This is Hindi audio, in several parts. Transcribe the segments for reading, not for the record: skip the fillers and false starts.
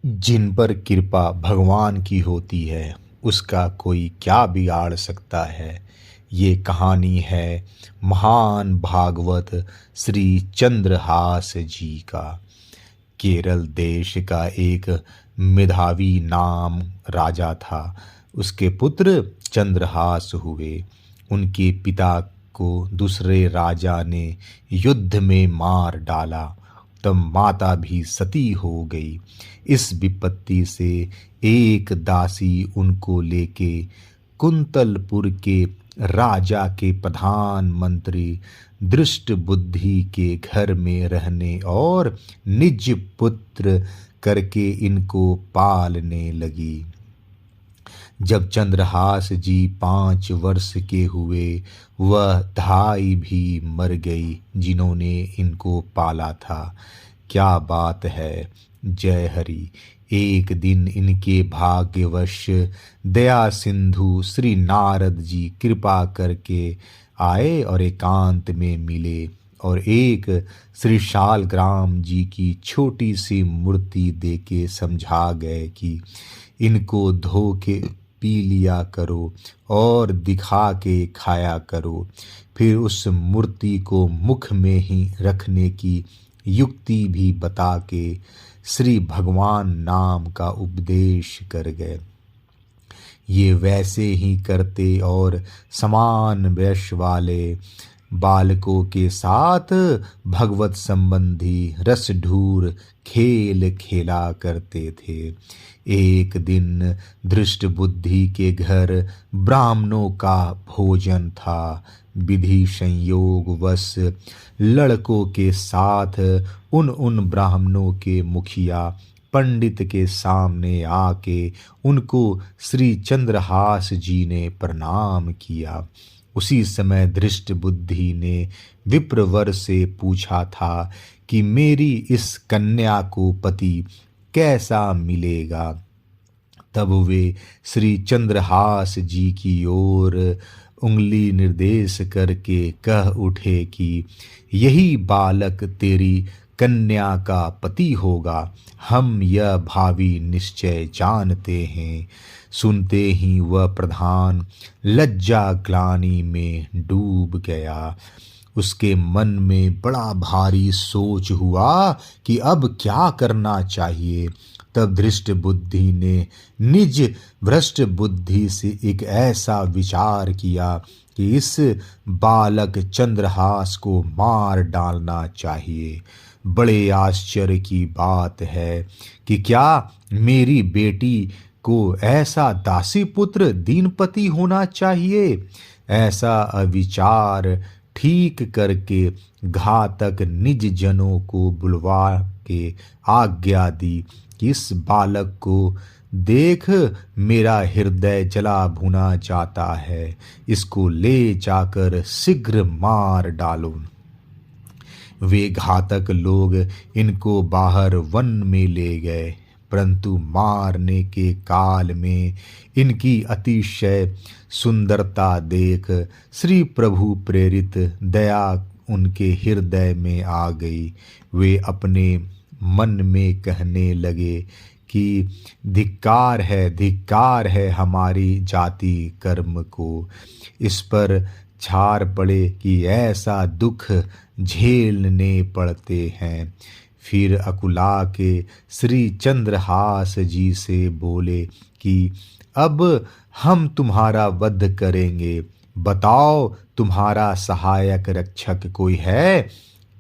जिन पर कृपा भगवान की होती है उसका कोई क्या बिगाड़ सकता है। ये कहानी है महान भागवत श्री चंद्रहास जी का। केरल देश का एक मेधावी नाम राजा था। उसके पुत्र चंद्रहास हुए। उनके पिता को दूसरे राजा ने युद्ध में मार डाला। तब माता भी सती हो गई। इस विपत्ति से एक दासी उनको लेके कुंतलपुर के राजा के प्रधानमंत्री दृष्ट बुद्धि के घर में रहने और निज पुत्र करके इनको पालने लगी। जब चंद्रहास जी 5 वर्ष के हुए वह धाई भी मर गई जिन्होंने इनको पाला था। क्या बात है, जय हरि। एक दिन इनके भाग्यवश दया सिंधु श्री नारद जी कृपा करके आए और एकांत में मिले और एक श्री शालग्राम जी की छोटी सी मूर्ति देके समझा गए कि इनको धो के पी लिया करो और दिखा के खाया करो। फिर उस मूर्ति को मुख में ही रखने की युक्ति भी बता के श्री भगवान नाम का उपदेश कर गए। ये वैसे ही करते और समान वयस वाले बालकों के साथ भगवत संबंधी रसढूर खेल खेला करते थे। एक दिन दृष्ट बुद्धि के घर ब्राह्मणों का भोजन था। विधि संयोग वश लड़कों के साथ उन ब्राह्मणों के मुखिया पंडित के सामने आके उनको श्री चंद्रहास जी ने प्रणाम किया। उसी समय दृष्ट बुद्धि ने विप्रवर से पूछा था कि मेरी इस कन्या को पति कैसा मिलेगा। तब वे श्री चंद्रहास जी की ओर उंगली निर्देश करके कह उठे कि यही बालक तेरी कन्या का पति होगा। हम यह भावी निश्चय जानते हैं। सुनते ही वह प्रधान लज्जा ग्लानि में डूब गया। उसके मन में बड़ा भारी सोच हुआ कि अब क्या करना चाहिए। तब धृष्ट बुद्धि ने निज भ्रष्ट बुद्धि से एक ऐसा विचार किया कि इस बालक चंद्रहास को मार डालना चाहिए। बड़े आश्चर्य की बात है कि क्या मेरी बेटी को ऐसा दासी पुत्र दीनपति होना चाहिए। ऐसा अविचार ठीक करके घातक निज जनों को बुलवा के आज्ञा दी कि इस बालक को देख मेरा हृदय जला भुना जाता है। इसको ले जाकर शीघ्र मार डालो। वे घातक लोग इनको बाहर वन में ले गए, परंतु मारने के काल में इनकी अतिशय सुंदरता देख श्री प्रभु प्रेरित दया उनके हृदय में आ गई। वे अपने मन में कहने लगे कि धिक्कार है हमारी जाति कर्म को। इस पर छार पड़े कि ऐसा दुख झेलने पड़ते हैं। फिर अकुला के श्री चंद्रहास जी से बोले कि अब हम तुम्हारा वध करेंगे। बताओ तुम्हारा सहायक रक्षक कोई है।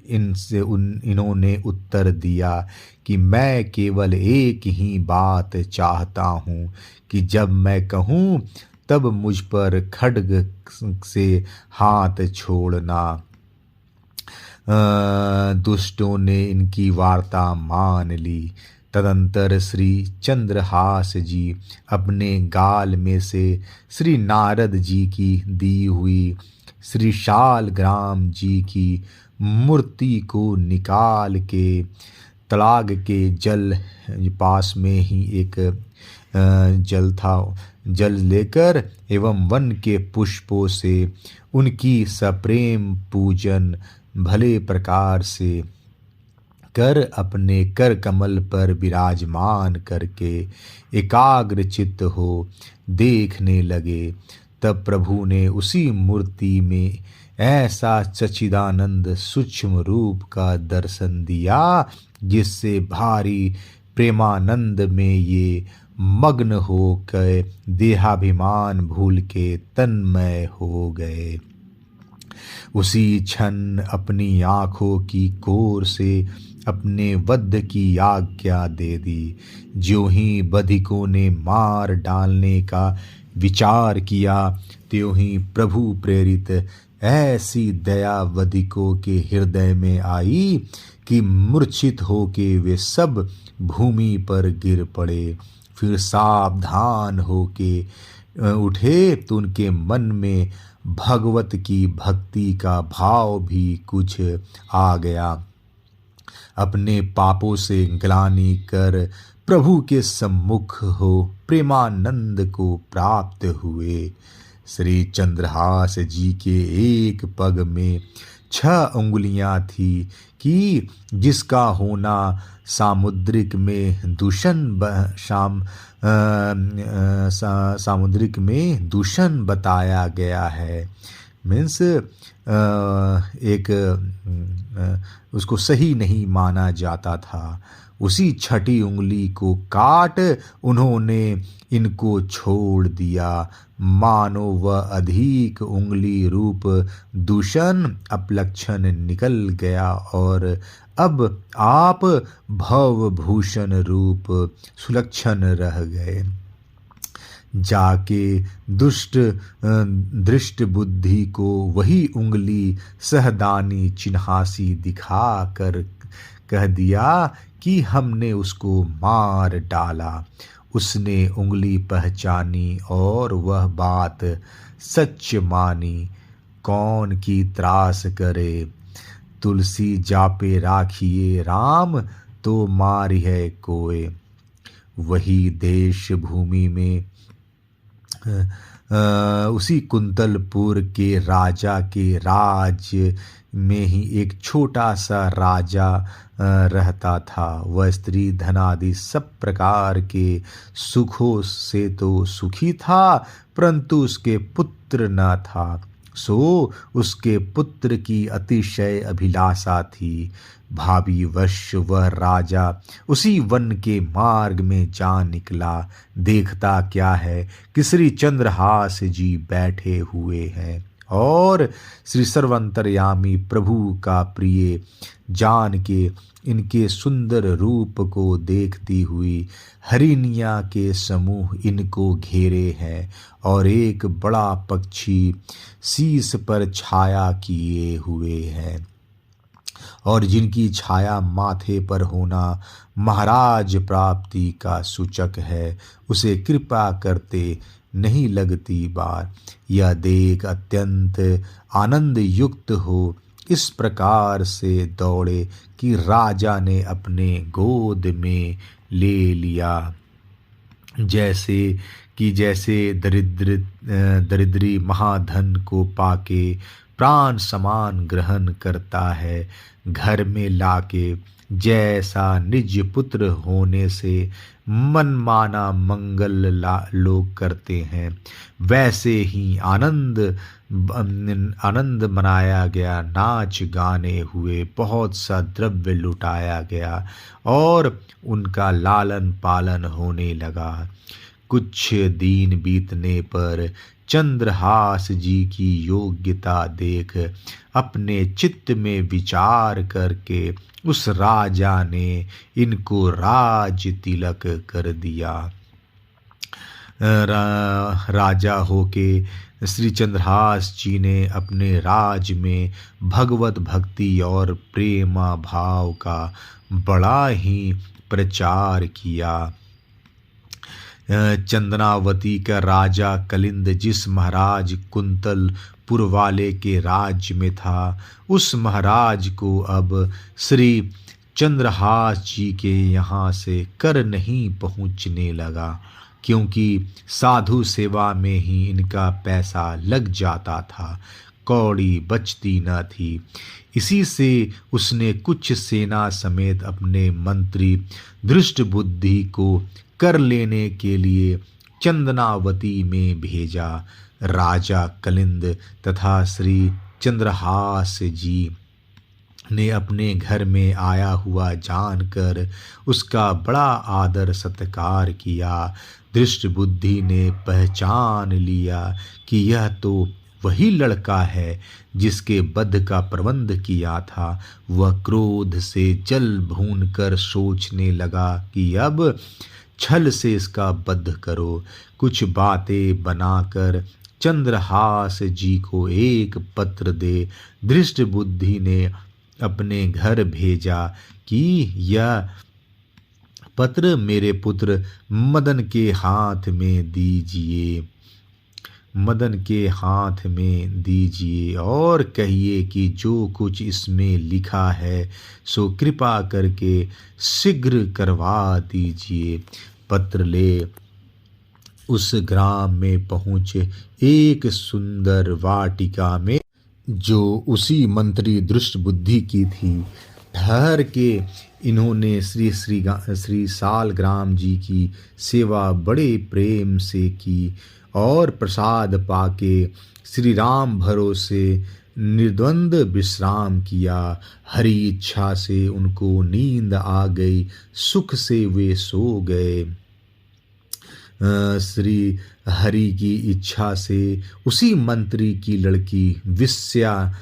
इन्होंने उत्तर दिया कि मैं केवल एक ही बात चाहता हूँ कि जब मैं कहूँ तब मुझ पर खड्ग से हाथ छोड़ना। दुष्टों ने इनकी वार्ता मान ली। तदंतर श्री चंद्रहास जी अपने गाल में से श्री नारद जी की दी हुई श्री शालग्राम जी की मूर्ति को निकाल के तलाग के जल पास में ही एक जल था, जल लेकर एवं वन के पुष्पों से उनकी सप्रेम पूजन भले प्रकार से कर अपने कर कमल पर विराजमान करके एकाग्र चित्त हो देखने लगे। तब प्रभु ने उसी मूर्ति में ऐसा सच्चिदानंद सूक्ष्म रूप का दर्शन दिया जिससे भारी प्रेमानंद में ये मग्न हो गए, देहाभिमान भूल के तन्मय हो गए। उसी क्षण अपनी आँखों की कोर से अपने वध की आज्ञा दे दी। ज्यों ही बधिकों ने मार डालने का विचार किया, त्यों ही प्रभु प्रेरित ऐसी दया वधिकों के हृदय में आई कि मूर्छित होके वे सब भूमि पर गिर पड़े। फिर सावधान होके उठे तो उनके मन में भगवत की भक्ति का भाव भी कुछ आ गया। अपने पापों से ग्लानि कर प्रभु के सम्मुख हो प्रेमानंद को प्राप्त हुए। श्री चंद्रहास जी के एक पग में 6 उंगलियां थी कि जिसका होना सामुद्रिक में सामुद्रिक में दूषण बताया गया है। मीन्स उसको सही नहीं माना जाता था। उसी छठी उंगली को काट उन्होंने इनको छोड़ दिया, मानो वह अधिक उंगली रूप दूषण अपलक्षण निकल गया और अब आप भवभूषण रूप सुलक्षण रह गए। जाके दृष्ट बुद्धि को वही उंगली सहदानी चिन्हासी दिखा कर कह दिया कि हमने उसको मार डाला। उसने उंगली पहचानी और वह बात सच मानी। कौन की त्रास करे, तुलसी जापे राखिए राम, तो मारी है कोय। वही देश भूमि में उसी कुंतलपुर के राजा के राज्य में ही एक छोटा सा राजा रहता था। वह स्त्री धनादि सब प्रकार के सुखों से तो सुखी था, परंतु उसके पुत्र न था। सो उसके पुत्र की अतिशय अभिलाषा थी। भावीवश वह राजा उसी वन के मार्ग में जा निकला। देखता क्या है कि श्री चंद्रहास जी बैठे हुए हैं और श्री सर्वंतरयामी प्रभु का प्रिय जान के इनके सुंदर रूप को देखती हुई हरिणिया के समूह इनको घेरे हैं और एक बड़ा पक्षी शीश पर छाया किए हुए हैं और जिनकी छाया माथे पर होना महाराज प्राप्ति का सूचक है, उसे कृपा करते नहीं लगती बार। यह देख अत्यंत आनंद युक्त हो इस प्रकार से दौड़े कि राजा ने अपने गोद में ले लिया। जैसे दरिद्री महाधन को पाके प्राण समान ग्रहण करता है, घर में लाके जैसा निज पुत्र होने से मनमाना मंगल लोग करते हैं, वैसे ही आनंद मनाया गया। नाच गाने हुए, बहुत सा द्रव्य लुटाया गया और उनका लालन पालन होने लगा। कुछ दिन बीतने पर चंद्रहास जी की योग्यता देख अपने चित्त में विचार करके उस राजा ने इनको राज तिलक कर दिया। राजा होके श्री चंद्रहास जी ने अपने राज में भगवत भक्ति और प्रेमा भाव का बड़ा ही प्रचार किया। चंदनावती का राजा कलिंद जिस महाराज कुंतलपुर वाले के राज्य में था, उस महाराज को अब श्री चंद्रहास जी के यहाँ से कर नहीं पहुँचने लगा, क्योंकि साधु सेवा में ही इनका पैसा लग जाता था। कौड़ी बचती न थी। इसी से उसने कुछ सेना समेत अपने मंत्री धृष्टबुद्धि को कर लेने के लिए चंदनावती में भेजा। राजा कलिंद तथा श्री चंद्रहास जी ने अपने घर में आया हुआ जानकर उसका बड़ा आदर सत्कार किया। धृष्टबुद्धि ने पहचान लिया कि यह तो वही लड़का है जिसके वध का प्रबंध किया था। वह क्रोध से जल भून कर सोचने लगा कि अब छल से इसका वध करो। कुछ बातें बनाकर चंद्रहास जी को एक पत्र दे धृष्टबुद्धि ने अपने घर भेजा कि यह पत्र मेरे पुत्र मदन के हाथ में दीजिए। और कहिए कि जो कुछ इसमें लिखा है सो कृपा करके शीघ्र करवा दीजिए। पत्र ले उस ग्राम में पहुँचे। एक सुंदर वाटिका में जो उसी मंत्री धृष्टबुद्धि की थी ठहर के इन्होंने श्री सालग्राम जी की सेवा बड़े प्रेम से की और प्रसाद पाके श्री राम भरोसे निर्द्वंद विश्राम किया। हरि इच्छा से उनको नींद आ गई। सुख से वे सो गए। श्री हरि की इच्छा से उसी मंत्री की लड़की विषया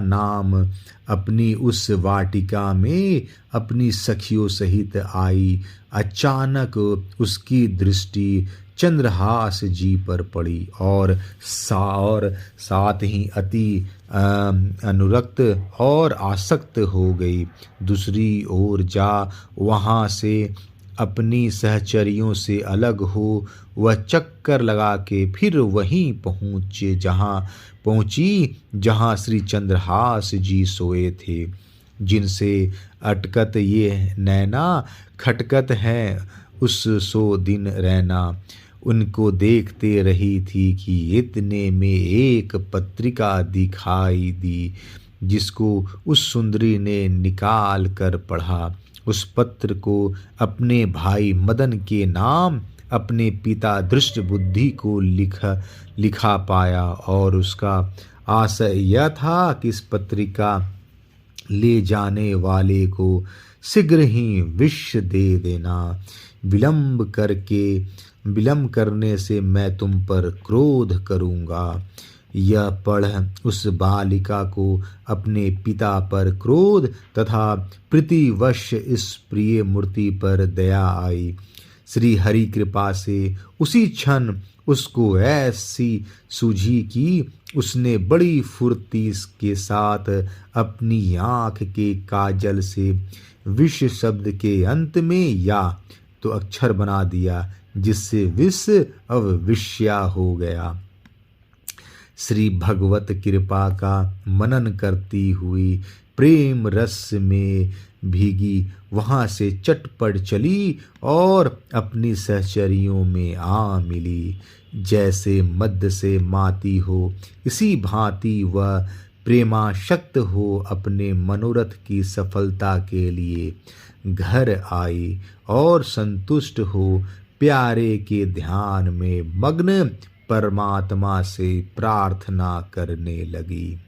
नाम अपनी उस वाटिका में अपनी सखियों सहित आई। अचानक उसकी दृष्टि चंद्रहास जी पर पड़ी और साथ ही अति अनुरक्त और आसक्त हो गई। दूसरी ओर जा वहाँ से अपनी सहचरियों से अलग हो वह चक्कर लगा के फिर वहीं पहुंची जहाँ श्री चंद्रहास जी सोए थे। जिनसे अटकत ये नैना खटकत हैं उस सो दिन रहना। उनको देखते रही थी कि इतने में एक पत्रिका दिखाई दी जिसको उस सुंदरी ने निकाल कर पढ़ा। उस पत्र को अपने भाई मदन के नाम अपने पिता धृष्टबुद्धि को लिखा पाया और उसका आशय यह था कि इस पत्रिका ले जाने वाले को शीघ्र ही विष दे देना। विलंब करने से मैं तुम पर क्रोध करूँगा। यह पढ़ उस बालिका को अपने पिता पर क्रोध तथा प्रीतिवश इस प्रिय मूर्ति पर दया आई। श्री हरि कृपा से उसी क्षण उसको ऐसी सूझी कि उसने बड़ी फुर्ती के साथ अपनी आँख के काजल से विष शब्द के अंत में या तो अक्षर बना दिया जिससे विष अब विष्या हो गया। श्री भगवत कृपा का मनन करती हुई प्रेम रस में भीगी वहाँ से चटपट चली और अपनी सहचरियों में आ मिली। जैसे मद्य से माती हो इसी भांति वह प्रेमाशक्त हो अपने मनोरथ की सफलता के लिए घर आई और संतुष्ट हो प्यारे के ध्यान में मग्न परमात्मा से प्रार्थना करने लगी।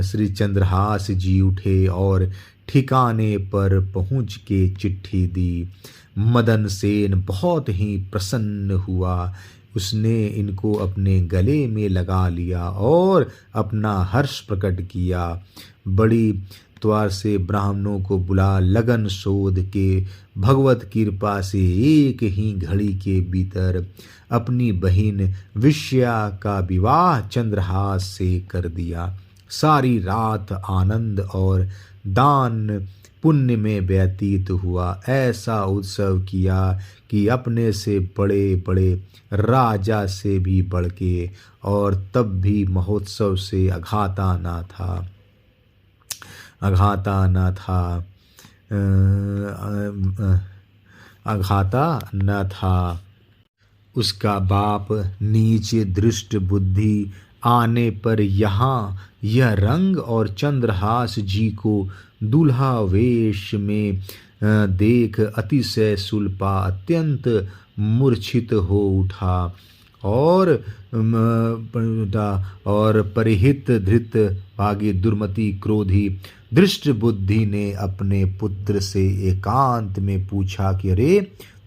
श्री चंद्रहास जी उठे और ठिकाने पर पहुँच के चिट्ठी दी। मदन सेन बहुत ही प्रसन्न हुआ। उसने इनको अपने गले में लगा लिया और अपना हर्ष प्रकट किया। बड़ी त्वार से ब्राह्मणों को बुला लगन शोध के भगवत कृपा से एक ही घड़ी के भीतर अपनी बहिन विष्या का विवाह चंद्रहास से कर दिया। सारी रात आनंद और दान पुण्य में व्यतीत हुआ। ऐसा उत्सव किया कि अपने से बड़े बड़े राजा से भी बढ़ के और तब भी महोत्सव से अघाता न था। उसका बाप नीच दृष्ट बुद्धि आने पर यहाँ यह रंग और चंद्रहास जी को दूल्हा वेश में देख अतिशय सुलपा अत्यंत मूर्छित हो उठा और परिहित धृत भागी दुर्मति क्रोधी दृष्ट बुद्धि ने अपने पुत्र से एकांत में पूछा कि अरे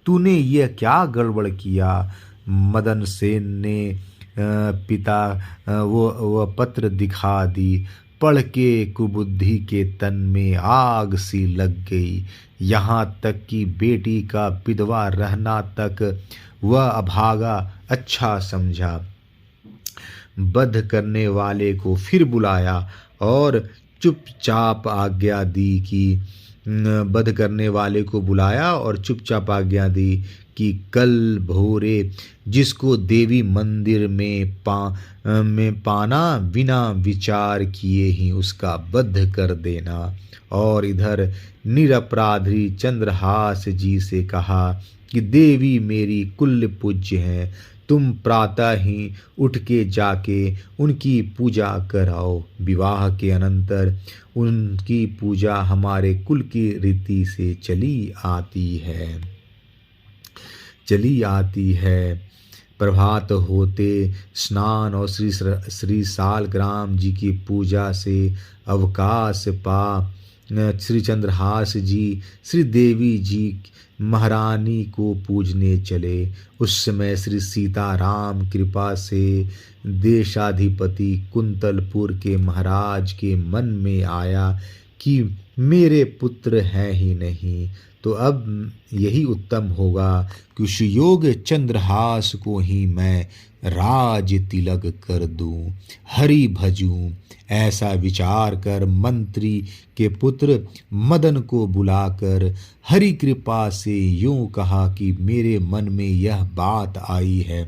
तूने यह क्या गड़बड़ किया। मदन सेन ने पिता वो पत्र दिखा दी। पढ़ के कुबुद्धि के तन में आग सी लग गई। यहाँ तक कि बेटी का विधवा रहना तक वह अभागा अच्छा समझा। बध करने वाले को फिर बुलाया और चुपचाप आज्ञा दी कि कल भोरे जिसको देवी मंदिर में पाना बिना विचार किए ही उसका वध कर देना। और इधर निरपराधी चंद्रहास जी से कहा कि देवी मेरी कुल पूज्य हैं, तुम प्रातः ही उठ के जाके उनकी पूजा कराओ। विवाह के अनंतर उनकी पूजा हमारे कुल की रीति से चली आती है। प्रभात होते स्नान और श्री सालग्राम जी की पूजा से अवकाश पा श्री चंद्रहास जी श्री देवी जी महारानी को पूजने चले। उस समय श्री सीताराम कृपा से देशाधिपति कुंतलपुर के महाराज के मन में आया कि मेरे पुत्र हैं ही नहीं, तो अब यही उत्तम होगा कि उस योग चंद्रहास को ही मैं राज तिलक कर दूं, हरि भजूं। ऐसा विचार कर मंत्री के पुत्र मदन को बुलाकर हरि कृपा से यूं कहा कि मेरे मन में यह बात आई है,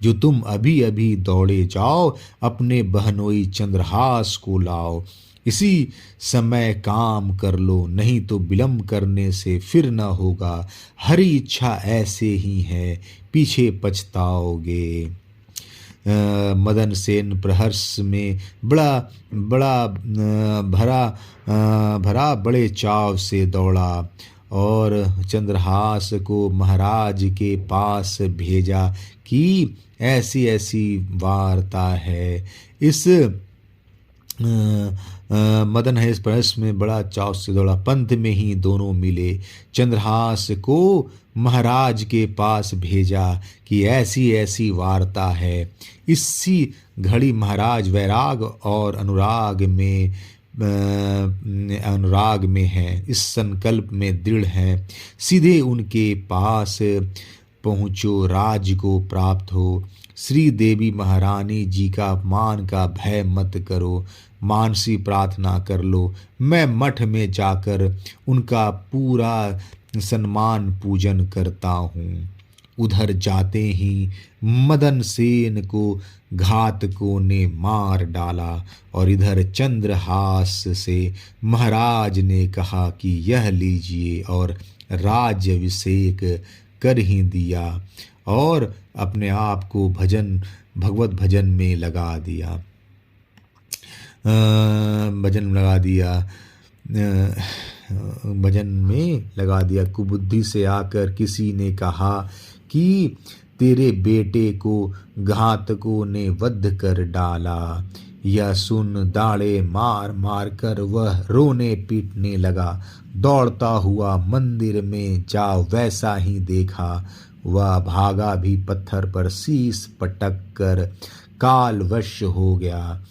जो तुम अभी अभी दौड़े जाओ अपने बहनोई चंद्रहास को लाओ। इसी समय काम कर लो, नहीं तो विलंब करने से फिर न होगा। हरि इच्छा ऐसे ही है, पीछे पछताओगे। मदन सेन प्रहर्ष में बड़ा भरा बड़े चाव से दौड़ा और चंद्रहास को महाराज के पास भेजा कि ऐसी ऐसी वार्ता है। इस मदन है इस प्रहर्ष में बड़ा चाव से दौड़ा। पंथ में ही दोनों मिले। चंद्रहास को महाराज के पास भेजा कि ऐसी ऐसी वार्ता है। इसी घड़ी महाराज वैराग और अनुराग में हैं, इस संकल्प में दृढ़ हैं। सीधे उनके पास पहुँचो, राज को प्राप्त हो। श्री देवी महारानी जी का अपमान का भय मत करो, मानसी प्रार्थना कर लो। मैं मठ में जाकर उनका पूरा सम्मान पूजन करता हूँ। उधर जाते ही मदन सेन को घातकों ने मार डाला और इधर चंद्रहास से महाराज ने कहा कि यह लीजिए और राज्याभिषेक कर ही दिया और अपने आप को भगवत भजन में लगा दिया। भजन में लगा दिया। कुबुद्धि से आकर किसी ने कहा कि तेरे बेटे को घातकों ने वध कर डाला। यह सुन दाढ़े मार मार कर वह रोने पीटने लगा। दौड़ता हुआ मंदिर में जा वैसा ही देखा। वह भागा भी पत्थर पर शीश पटक कर कालवश हो गया।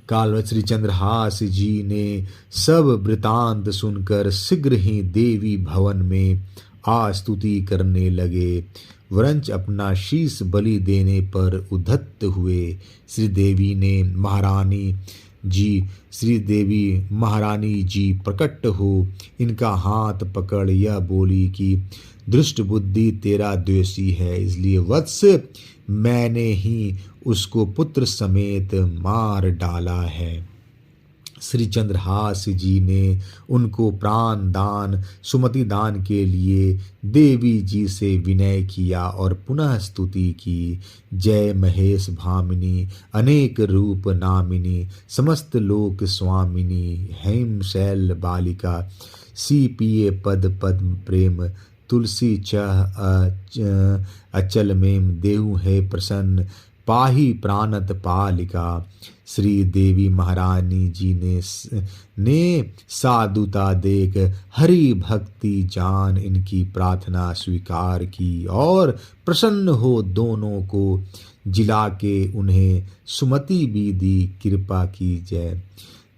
कालवश श्री चंद्रहास जी ने सब वृतांत सुनकर शीघ्र ही देवी भवन में आस्तुति करने लगे। वरंच अपना शीश बलि देने पर उद्धत हुए। श्री देवी महारानी जी प्रकट हो इनका हाथ पकड़ यह बोली कि दुष्ट बुद्धि तेरा द्वेषी है, इसलिए वत्स मैंने ही उसको पुत्र समेत मार डाला है। श्री चंद्रहास जी ने उनको प्राण दान सुमति दान के लिए देवी जी से विनय किया और पुनः स्तुति की। जय महेश भामिनी अनेक रूप नामिनी समस्त लोक स्वामिनी हेम शैल बालिका सी पिए पद पद्म प्रेम तुलसी चह अचल मेम देहु है प्रसन्न पाही प्राणत पालिका। श्री देवी महारानी जी ने साधुता देख हरि भक्ति जान इनकी प्रार्थना स्वीकार की और प्रसन्न हो दोनों को जिला के उन्हें सुमति भी दी। कृपा की जय।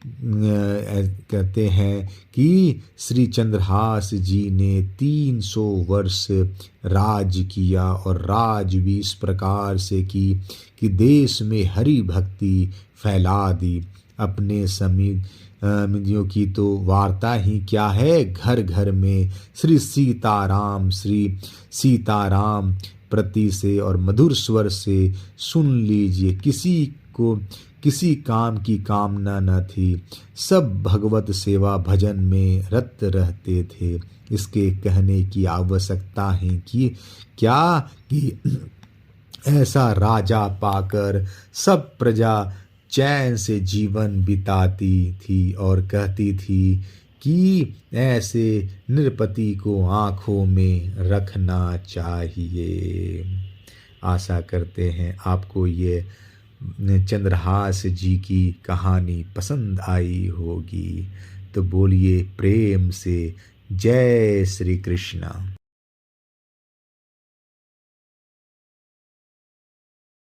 कहते हैं कि श्री चंद्रहास जी ने 300 वर्ष राज किया और राज भी इस प्रकार से की कि देश में हरि भक्ति फैला दी। अपने समितियों की तो वार्ता ही क्या है, घर घर में श्री सीताराम प्रति से और मधुर स्वर से सुन लीजिए। किसी को किसी काम की कामना न थी, सब भगवत सेवा भजन में रत रहते थे। इसके कहने की आवश्यकता है कि क्या कि ऐसा राजा पाकर सब प्रजा चैन से जीवन बिताती थी और कहती थी कि ऐसे नृपति को आँखों में रखना चाहिए। आशा करते हैं आपको ये चंद्रहास जी की कहानी पसंद आई होगी। तो बोलिए प्रेम से जय श्री कृष्ण।